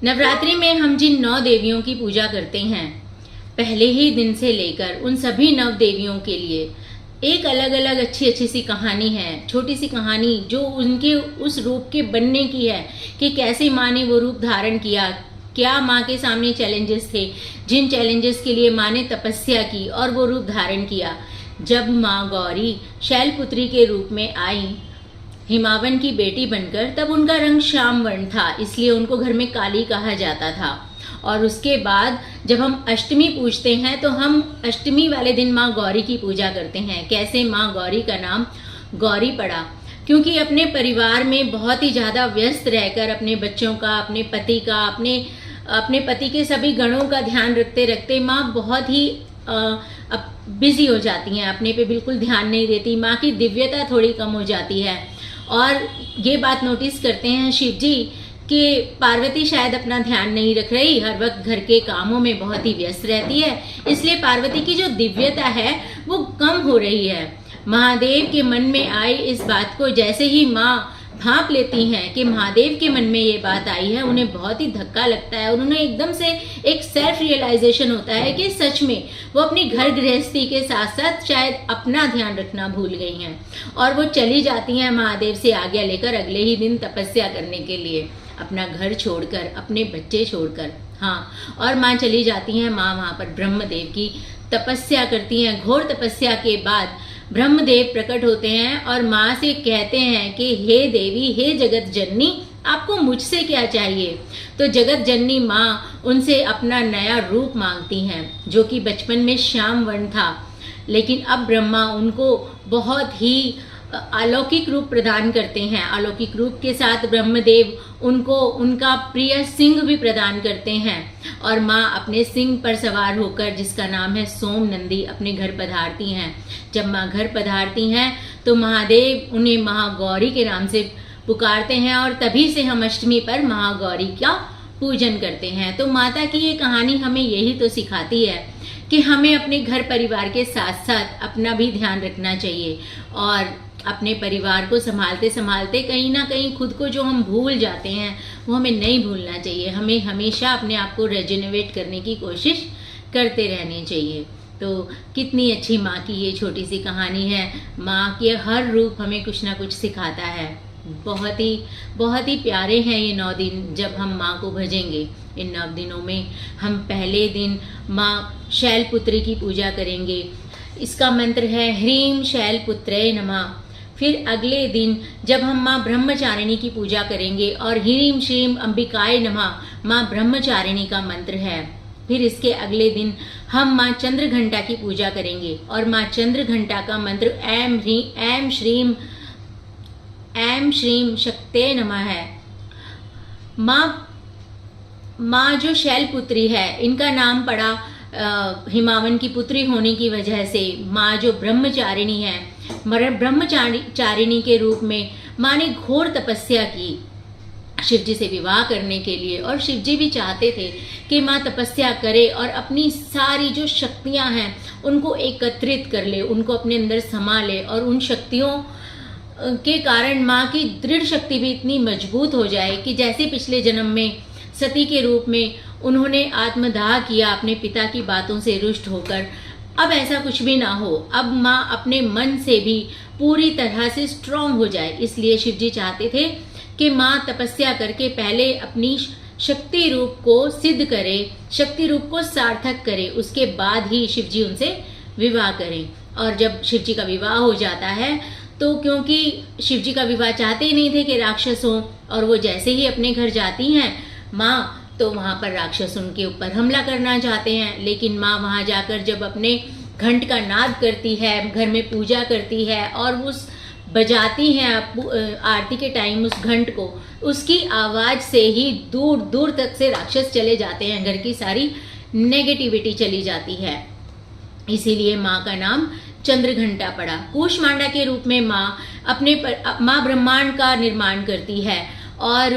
नवरात्रि में हम जिन 9 देवियों की पूजा करते हैं, पहले ही दिन से लेकर उन सभी 9 देवियों के लिए एक अलग अलग अच्छी अच्छी सी कहानी है, छोटी सी कहानी जो उनके उस रूप के बनने की है कि कैसे माँ ने वो रूप धारण किया, क्या माँ के सामने चैलेंजेस थे, जिन चैलेंजेस के लिए माँ ने तपस्या की और वो रूप धारण किया। जब माँ गौरी शैलपुत्री के रूप में आई हिमावन की बेटी बनकर, तब उनका रंग श्याम वर्ण था, इसलिए उनको घर में काली कहा जाता था। और उसके बाद जब हम अष्टमी पूजते हैं तो हम अष्टमी वाले दिन माँ गौरी की पूजा करते हैं। कैसे माँ गौरी का नाम गौरी पड़ा? क्योंकि अपने परिवार में बहुत ही ज़्यादा व्यस्त रहकर अपने बच्चों का, अपने पति का, अपने पति के सभी गणों का ध्यान रखते रखते माँ बहुत ही बिजी हो जाती हैं, अपने पे बिल्कुल ध्यान नहीं देती। माँ की दिव्यता थोड़ी कम हो जाती है। और ये बात नोटिस करते हैं शिव जी कि पार्वती शायद अपना ध्यान नहीं रख रही, हर वक्त घर के कामों में बहुत ही व्यस्त रहती है, इसलिए पार्वती की जो दिव्यता है वो कम हो रही है। महादेव के मन में आई इस बात को जैसे ही माँ भांप लेती हैं कि महादेव के मन में ये बात आई है, उन्हें बहुत ही धक्का लगता है। उन्होंने एकदम से एक सेल्फ रियलाइजेशन होता है कि सच में वो अपनी घर गृहस्थी के साथ साथ शायद अपना ध्यान रखना भूल गई हैं, और वो चली जाती हैं महादेव से आज्ञा लेकर अगले ही दिन तपस्या करने के लिए, अपना घर छोड़कर, अपने बच्चे छोड़कर। हाँ, और माँ चली जाती हैं। माँ वहाँ पर ब्रह्मदेव की तपस्या करती हैं। घोर तपस्या के बाद ब्रह्मदेव प्रकट होते हैं और माँ से कहते हैं कि हे देवी, हे जगत जननी, आपको मुझसे क्या चाहिए? तो जगत जननी माँ उनसे अपना नया रूप मांगती हैं, जो कि बचपन में श्याम वर्ण था, लेकिन अब ब्रह्मा उनको बहुत ही अलौकिक रूप प्रदान करते हैं। अलौकिक रूप के साथ ब्रह्मदेव उनको उनका प्रिय सिंह भी प्रदान करते हैं, और माँ अपने सिंह पर सवार होकर, जिसका नाम है सोम नंदी, अपने घर पधारती हैं। जब माँ घर पधारती हैं तो महादेव उन्हें महागौरी के नाम से पुकारते हैं, और तभी से हम अष्टमी पर महागौरी का पूजन करते हैं। तो माता की ये कहानी हमें यही तो सिखाती है कि हमें अपने घर परिवार के साथ साथ अपना भी ध्यान रखना चाहिए, और अपने परिवार को संभालते संभालते कहीं ना कहीं खुद को जो हम भूल जाते हैं वो हमें नहीं भूलना चाहिए। हमें हमेशा अपने आप को रेजिनोवेट करने की कोशिश करते रहनी चाहिए। तो कितनी अच्छी माँ की ये छोटी सी कहानी है। माँ के हर रूप हमें कुछ ना कुछ सिखाता है। बहुत ही प्यारे हैं ये 9 दिन जब हम माँ को भजेंगे। इन 9 दिनों में हम पहले दिन माँ शैलपुत्री की पूजा करेंगे। इसका मंत्र है ह्रीं शैलपुत्रे नमः। फिर अगले दिन जब हम माँ ब्रह्मचारिणी की पूजा करेंगे, और ह्रीं श्रीं अंबिकाय नमः माँ ब्रह्मचारिणी का मंत्र है। फिर इसके अगले दिन हम माँ चंद्रघंटा की पूजा करेंगे, और माँ चंद्रघंटा का मंत्र ऐं श्रीं शक्ते नमः है। माँ जो शैलपुत्री है, इनका नाम पड़ा हिमावन की पुत्री होने की वजह से। माँ जो ब्रह्मचारिणी है, ब्रह्मचारिणी के रूप में माँ ने घोर तपस्या की शिव जी से विवाह करने के लिए, और शिव जी भी चाहते थे कि माँ तपस्या करे और अपनी सारी जो शक्तियाँ हैं उनको एकत्रित कर ले, उनको अपने अंदर समा ले, और उन शक्तियों के कारण माँ की दृढ़ शक्ति भी इतनी मजबूत हो जाए कि जैसे पिछले जन्म में सती के रूप में उन्होंने आत्मदाह किया अपने पिता की बातों से रुष्ट होकर, अब ऐसा कुछ भी ना हो। अब माँ अपने मन से भी पूरी तरह से स्ट्रांग हो जाए, इसलिए शिव जी चाहते थे कि माँ तपस्या करके पहले अपनी शक्ति रूप को सिद्ध करे, शक्ति रूप को सार्थक करे, उसके बाद ही शिव जी उनसे विवाह करें। और जब शिव जी का विवाह हो जाता है तो क्योंकि शिव जी का विवाह चाहते ही नहीं थे कि राक्षस हों, और वो जैसे ही अपने घर जाती हैं माँ, तो वहाँ पर राक्षस उनके ऊपर हमला करना चाहते हैं। लेकिन माँ वहाँ जाकर जब अपने घंट का नाद करती है, घर में पूजा करती है, और उस बजाती हैं आरती के टाइम उस घंट को, उसकी आवाज़ से ही दूर दूर तक से राक्षस चले जाते हैं, घर की सारी नेगेटिविटी चली जाती है। इसीलिए माँ का नाम चंद्रघंटा पड़ा। कूष्मांडा के रूप में माँ ब्रह्मांड का निर्माण करती है, और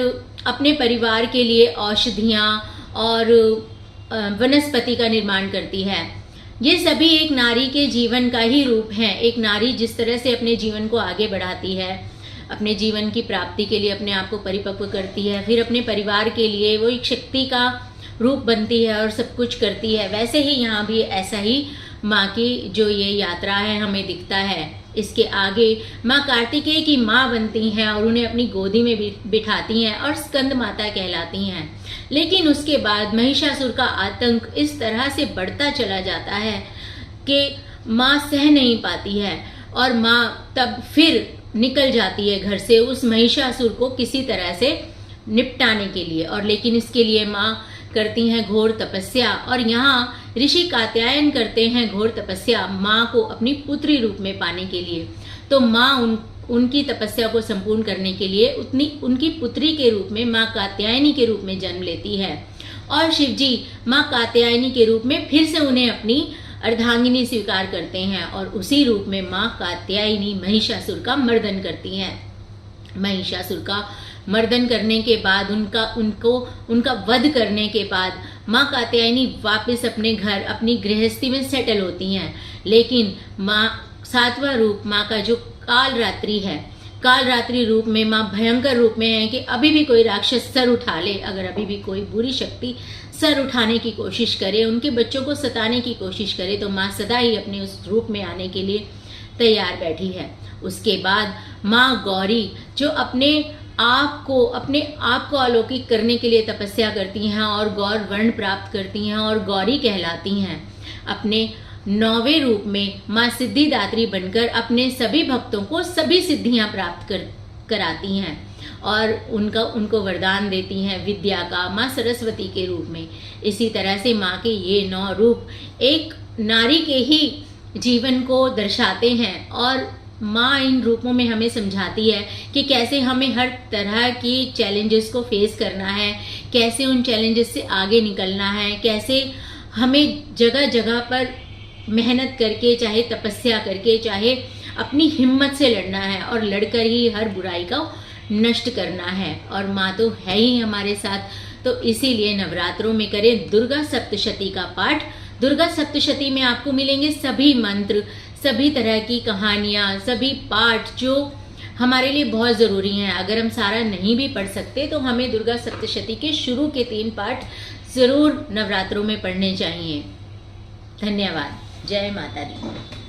अपने परिवार के औषधियाँ और वनस्पति का निर्माण करती है। ये सभी एक नारी के जीवन का ही रूप है। एक नारी जिस तरह से अपने जीवन को आगे बढ़ाती है, अपने जीवन की प्राप्ति के लिए अपने आप को परिपक्व करती है, फिर अपने परिवार के लिए वो एक शक्ति का रूप बनती है और सब कुछ करती है। वैसे ही यहाँ भी ऐसा ही माँ की जो ये यात्रा है हमें दिखता है। इसके आगे माँ कार्तिकेय की माँ बनती हैं और उन्हें अपनी गोदी में बिठाती हैं और स्कंद माता कहलाती हैं। लेकिन उसके बाद महिषासुर का आतंक इस तरह से बढ़ता चला जाता है कि माँ सह नहीं पाती है और माँ तब फिर निकल जाती है घर से उस महिषासुर को किसी तरह से निपटाने के लिए। और लेकिन इसके लिए माँ करती हैं घोर तपस्या, और यहाँ ऋषि कात्यायन करते हैं घोर तपस्या माँ को अपनी पुत्री रूप में पाने के लिए। तो माँ उनकी तपस्या को संपूर्ण करने के लिए उनकी पुत्री के रूप में माँ कात्यायनी के रूप में जन्म लेती है, और शिवजी माँ कात्यायनी के रूप में फिर से उन्हें अपनी अर्धांगिनी स्वीकार करते हैं और उसी रूप में माँ कात्यायनी महिषासुर का मर्दन करती हैं। महिषासुर का मर्दन करने के बाद उनका वध करने के बाद माँ कात्यायनी वापस अपने घर अपनी गृहस्थी में सेटल होती हैं। लेकिन माँ सातवां रूप माँ का जो कालरात्रि है, कालरात्रि रूप में माँ भयंकर रूप में है कि अभी भी कोई राक्षस सर उठा ले, अगर अभी भी कोई बुरी शक्ति सर उठाने की कोशिश करे, उनके बच्चों को सताने की कोशिश करे, तो माँ सदा ही अपने उस रूप में आने के लिए तैयार बैठी है। उसके बाद माँ गौरी जो अपने आप को अलौकिक करने के लिए तपस्या करती हैं और गौर वर्ण प्राप्त करती हैं और गौरी कहलाती हैं। अपने 9वें रूप में माँ सिद्धिदात्री बनकर अपने सभी भक्तों को सभी सिद्धियां प्राप्त कराती हैं और उनको वरदान देती हैं विद्या का, माँ सरस्वती के रूप में। इसी तरह से माँ के ये 9 रूप एक नारी के ही जीवन को दर्शाते हैं और माँ इन रूपों में हमें समझाती है कि कैसे हमें हर तरह की चैलेंजेस को फेस करना है, कैसे उन चैलेंजेस से आगे निकलना है, कैसे हमें जगह जगह पर मेहनत करके, चाहे तपस्या करके, चाहे अपनी हिम्मत से लड़ना है और लड़कर ही हर बुराई को नष्ट करना है। और माँ तो है ही हमारे साथ, तो इसीलिए नवरात्रों में करें दुर्गा सप्तशती का पाठ। दुर्गा सप्तशती में आपको मिलेंगे सभी मंत्र, सभी तरह की कहानियाँ, सभी पाठ जो हमारे लिए बहुत ज़रूरी हैं। अगर हम सारा नहीं भी पढ़ सकते तो हमें दुर्गा सप्तशती के शुरू के 3 पाठ ज़रूर नवरात्रों में पढ़ने चाहिए। धन्यवाद। जय माता दी।